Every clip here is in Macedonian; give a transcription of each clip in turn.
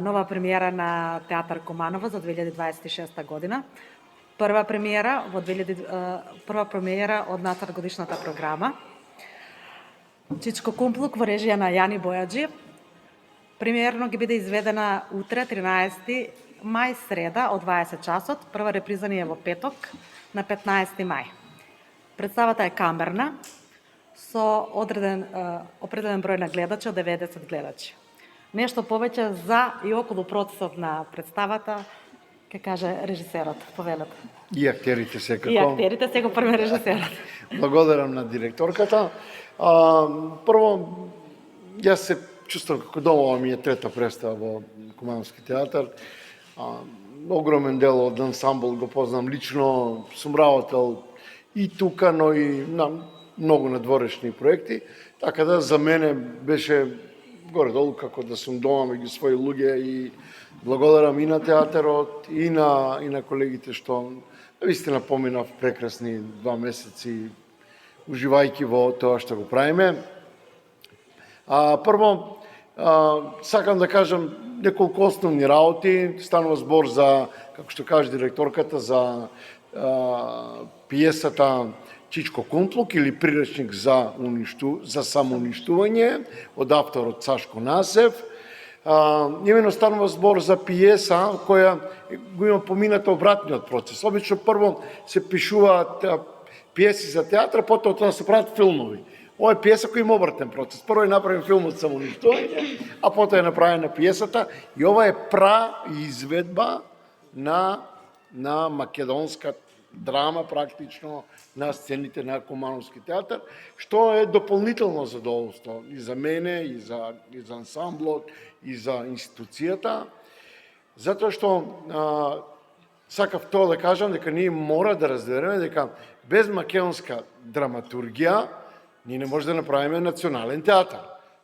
Нова премиера на Театар Куманово за 2026 година. Прва премиера од надгодишната програма. Чичко Кумплук во режија на Јани Бојаджи. Премиерно ќе биде изведена утре, 13 мај, среда, од 20 часот. Прва реприза ни е во петок, на 15 мај. Представата е камерна, со определен број на гледачи, од 90 гледачи. Нешто повеќе за и околу процесот на представата, ќе каже режисерот, повелете. И актерите секако. И актерите секако први режисерот. Благодарам на директорката. Прво, јас се чувствам како дома, ова ми е трета представа во Кумановски театар. Огромен дел од ансамбл го познам лично, сум работел и тука, но и на многу надворешни проекти, така да за мене беше горе-долу како да сум дома меѓу своји луѓе и благодарам и на театарот и на колегите што вистина поминав прекрасни 2 месеци уживајќи во тоа што го правиме. Прво, сакам да кажам неколку основни работи. Станува збор за, како што каже директорката, за пиесата Чичко Кумплук или приречник за самоуништување од авторот Сашко Насев. Имено станува збор за пиеса која го има помината обратниот процес. Обично прво се пишуваат пиеси за театар, потоа тоа се прават филмови. Ова е пиеса која има обратен процес. Прво е направен филмот самоуништување, а потоа е направена пиесата и ова е изведба на македонска драма практично на сцените на Кумановски театар, што е дополнително задоволство и за мене, и за ансамблот, и за институцијата, затоа што сакав тоа да кажам дека ние мора да разбереме дека без македонска драматургија ние не може да направиме национален театар.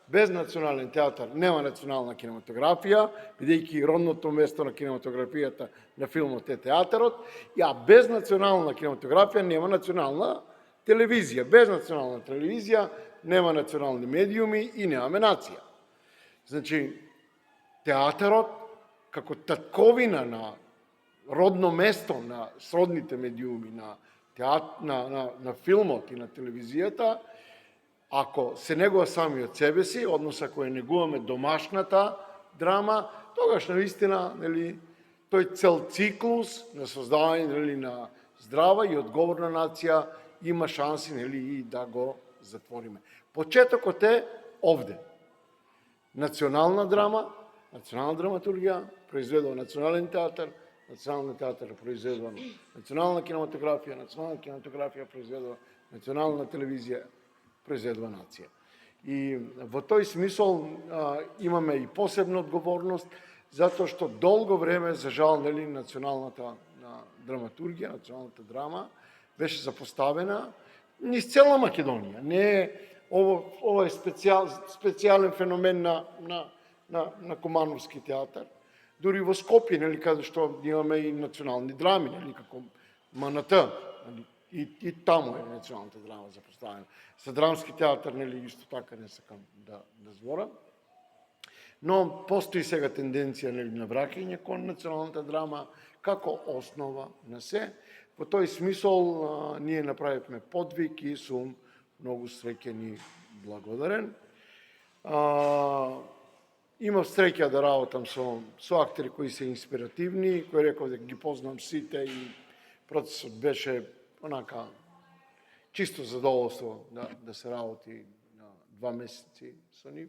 Без национален театар нема национална кинематографија, бидејќи родното место на кинематографијата на филмот е театарот, а без национална кинематографија нема национална телевизија. Без национална телевизија нема национални медиуми и немаме нација. Значи, театарот, како татковина на родно место на сродните медиуми, на филмот и на телевизијата, ако се негува сами од себе си, односно ако ја негуваме домашната драма, тогаш навистина, тој цел циклус на создавање на здрава и одговорна нација има шанси и да го затвориме. Почетокот е овде. Национална драма, национална драматургија произведува национален театар, национален театар произведува национална кинематографија, национална кинематографија произведува национална телевизија, произведува нација. И во тој смисол имаме и посебна одговорност, затоа што долго време, за жал, националната драматургија, националната драма беше запоставена низ цела Македонија. Ова е специјален феномен на Кумановски театар. Дури во Скопје, каде што имаме и национални драми, како МНТ, и таму е националната драма запоставена. За драмски театар, исто така не сакам да зборам. Но постои сега тенденција на враќање кон националната драма како основа на се. Во тој смисол ние направивме подвиг и сум многу среќен и благодарен. Имав среќа да работам со актери кои се инспиративни, кои реков дека ги познам сите и процесот беше онака чисто задоволство да се работи на 2 месеци со нив.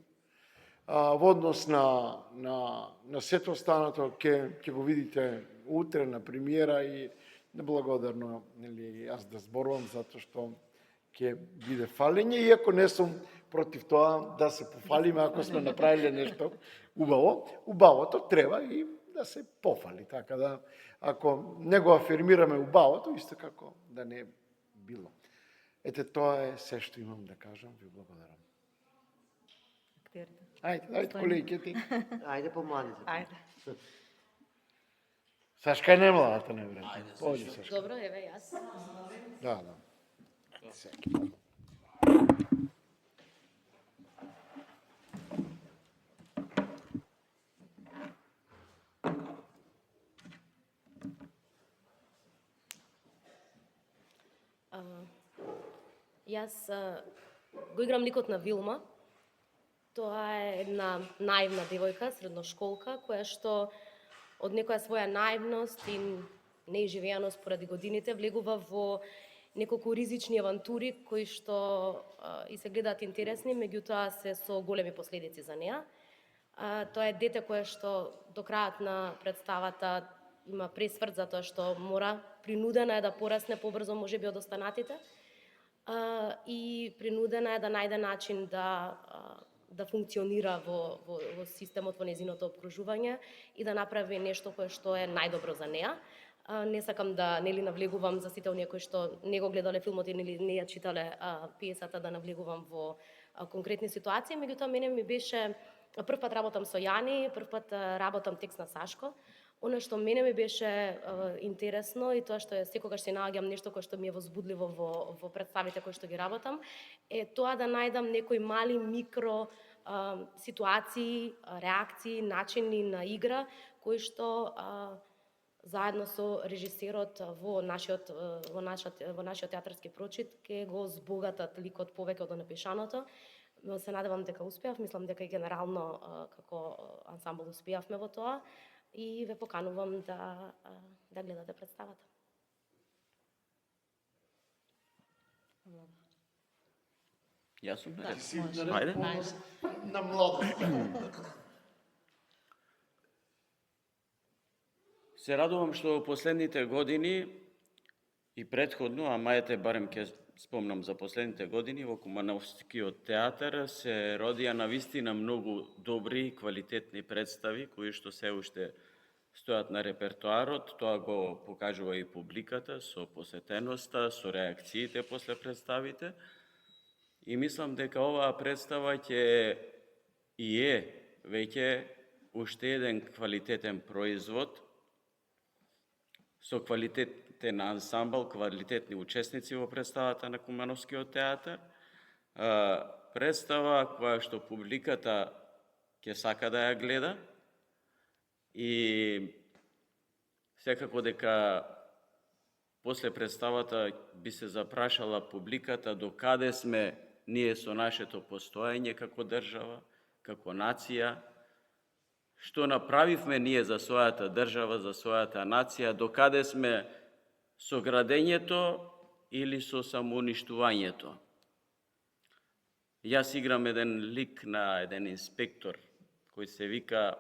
Во однос на сето останато ќе го видите утре на премиера и неблагодарно јас да зборувам затоа што ќе биде фалење, иако не сум против тоа да се пофалиме ако сме направиле нешто убаво. Убавото треба и да се пофали, така да ако не го афирмираме убавото, исто како да не било. Ете, тоа е се што имам да кажам, ви благодарам. Ајде, колеги, ти. Ајде, помладите. Ајде. Сашка е немладата, не време. Појди, Сашка. Добро, еве јас. Да. Јас го играм ликот на Вилма. Тоа е една наивна девојка, средношколка, која што од некоја своја наивност и неизживеаност поради годините влегува во неколку ризични авантури кои што и се гледаат интересни, меѓутоа се со големи последици за неа. Тоа е дете кое што до крајот на представата има пресврт затоа што мора, принудена е да порасне побрзо можеби од останатите и принудена е да најде начин да функционира во системот, во незиното обкружување и да направи нешто кое што е најдобро за неа. Не сакам да навлегувам за сите оние кои што не го гледале филмот или не ја читале пиесата, да навлегувам во конкретни ситуации, меѓутоа мене ми беше прв пат работам со Јани, прв пат работам текст на Сашко. Оно што мене ми беше интересно и тоа што секогаш си наоѓам нешто кое што ми е возбудливо во представите кои што ги работам, е тоа да најдам некои мали микро ситуации, реакции, начини на игра кои што заедно со режисерот во нашиот театарски прочит ќе го збогатат ликот повеќе од напишаното. Се надевам дека успеав, мислам дека и генерално како ансамбл успеавме во тоа и ве поканувам да гледате представата. Јас сум Ти наред. си Ајде. на младост. Се радувам што во последните години и претходно, а мајте барем ќе спомнам за последните години, во Кумановскиот театар се родија навистина многу добри и квалитетни представи кои што се уште стојат на репертоарот. Тоа го покажува и публиката со посетеноста, со реакциите после представите. И мислам дека оваа представа ќе и е веќе уште еден квалитетен производ со квалитетен ансамбл, квалитетни учесници во представата на Кумановскиот театар. Представа која што публиката ќе сака да ја гледа и секако дека после представата би се запрашала публиката до каде сме ние со нашето постоење како држава, како нација, што направивме ние за својата држава, за својата нација, до каде сме со градењето или со самоуништувањето. Јас играм еден лик на еден инспектор кој се вика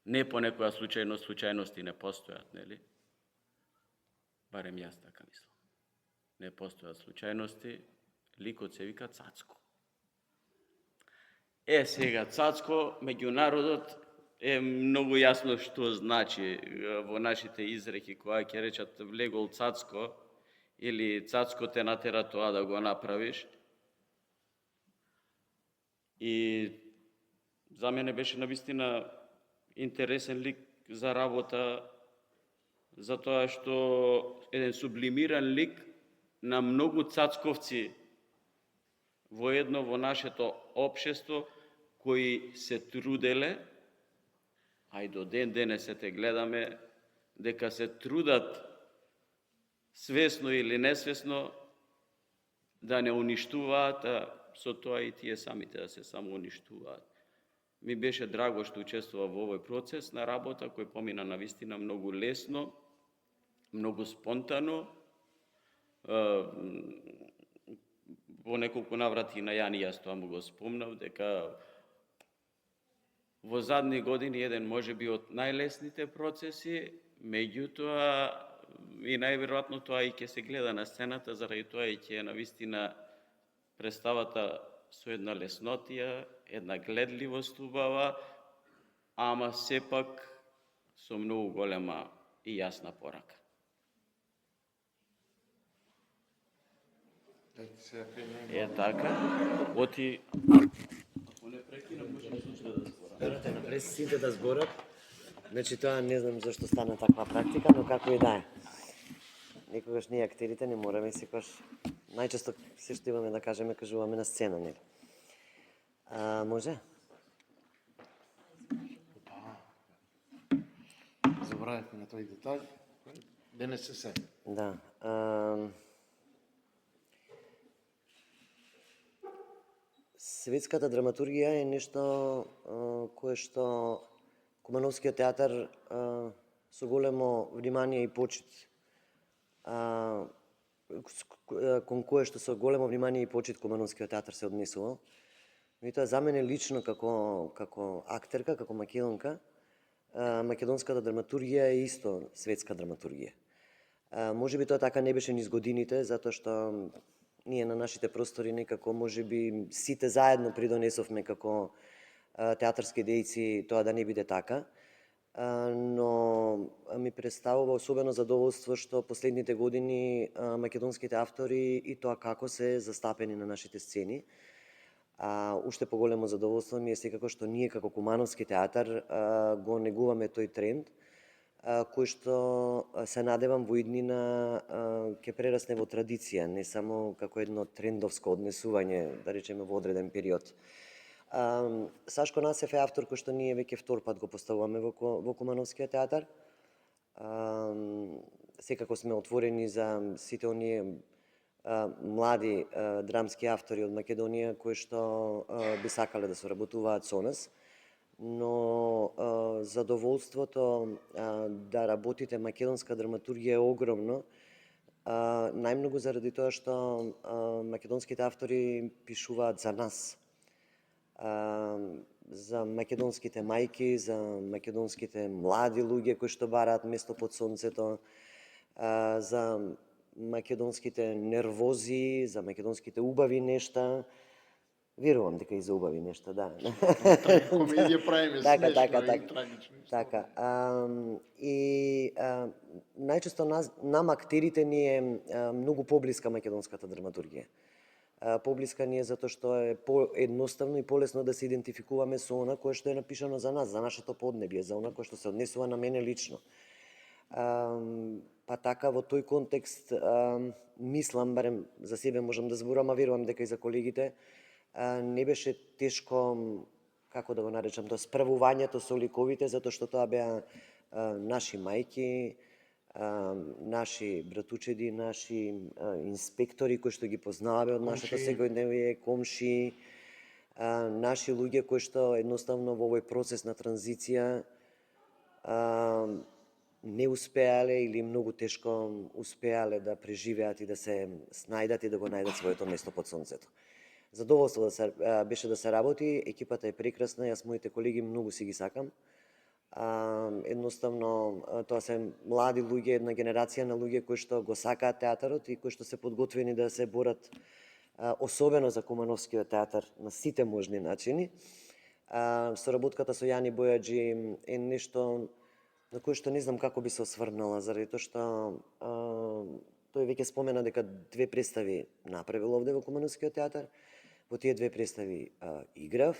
не по некоја случајност, случајности не постојат, нели? Барем јас така мислам. Не постојат случајности, ликот се вика Цацко. Сега, Цацко, меѓу народот е многу јасно што значи во нашите изреки, која ќе речат влегол Цацко или Цацко те натера тоа да го направиш. И за мене беше навистина интересен лик за работа, затоа што еден сублимиран лик на многу цацковци воедно во нашето општество кои се труделе, а и до ден денес се те гледаме, дека се трудат свесно или несвесно да не уништуваат, а со тоа и тие самите да се само уништуваат. Ми беше драго што учествував во овој процес на работа кој помина навистина многу лесно, многу спонтано. Во неколку наврати на Јани јас тоа му го спомнав, дека во задни години еден можеби од најлесните процеси, меѓутоа и најверојатно тоа и ќе се гледа на сцената, заради тоа и ќе навистина представата со една леснотија, една гледливост убава, ама сепак со многу голема и јасна порака. Е така, оти... Ако не прекинам, може да зборам. Верате напред сите да зборат. Значи тоа не знам зашто стана таква практика, но како и да е. Никогаш ние актерите не мораме секогаш најчесто се што имаме да кажеме, кажуваме на сцена, нели? Може? Забравивме на тој детаљ. Денес се се. Да. Светската драматургија е нешто кое што Кумановскиот театар со големо внимание и почит кон кое што со големо внимание и почит Кумановскиот театар се однесувал. Меѓутоа за мене лично како актерка, како македонка, македонската драматургија е исто светска драматургија. Можеби тоа така не беше низ годините, затоа што ние на нашите простори некако можеби сите заедно придонесовме како театарски дејци тоа да не биде така, но ми представува особено задоволство што последните години македонските автори и тоа како се застапени на нашите сцени. Уште поголемо задоволство ми е секако што ние како Кумановски театар го негуваме тој тренд, кој што се надевам во иднина ќе прерасне во традиција, не само како едно трендовско однесување, да речеме во одреден период. Сашко Насев е автор кој што ние веќе втор пат го поставуваме во Кумановскиот театар. Секако сме отворени за сите оние млади драмски автори од Македонија кои што би сакале да соработуваат со нас, но задоволството да работите македонска драматургија е огромно, најмногу заради тоа што македонските автори пишуваат за нас, за македонските мајки, за македонските млади луѓе кои што бараат место под сонцето, за македонските нервози, за македонските убави нешта. Верувам дека и за убави нешта, да. Комедија правиме смешно и трагично. Така. И најчесто нам актерите ни е многу поблиска македонската драматургија. Поблиска ни е затоа што е поедноставно и полесно да се идентификуваме со она кое што е напишано за нас, за нашето поднебје, за она кое што се однесува на мене лично. Па така во тој контекст мислам, барем за себе можам да зборам, а верувам дека и за колегите, не беше тешко, како да го наречам, тоа справувањето со ликовите, затоа што тоа беа наши мајки, наши братучеди, наши инспектори кои што ги познаваме од нашето секојдневие, комши, наши луѓе кои што едноставно во овој процес на транзиција не успеале или многу тешко успеале да преживеат и да се снајдат и да го најдат своето место под сонцето. Задоволство беше да се работи, екипата е прекрасна, јас моите колеги многу си ги сакам. Едноставно, тоа се млади луѓе, една генерација на луѓе кои што го сакаат театарот и кои што се подготвени да се борат особено за Кумановскиот театар на сите можни начини. Соработката со Јани Бојаджи е нешто на кое што не знам како би се осврнала, заради тоа што тој веќе спомена дека 2 представи направил овде во Кумановскиот театар. Во тие 2 представи играв.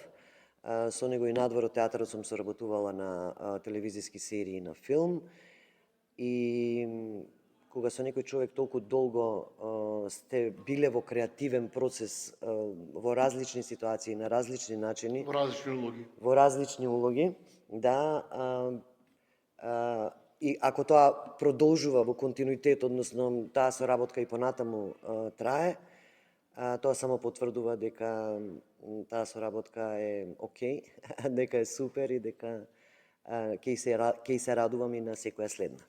Со него и надвор од театарот сум соработувала на телевизиски серии, на филм. И кога со некој човек толку долго сте биле во креативен процес, во различни ситуации, на различни начини, во различни улоги, да, и ако тоа продолжува во континуитет, односно таа соработка и понатаму трае, тоа само потврдува дека таа соработка е окей, дека е супер и дека ќе се радувам и на секоја следна.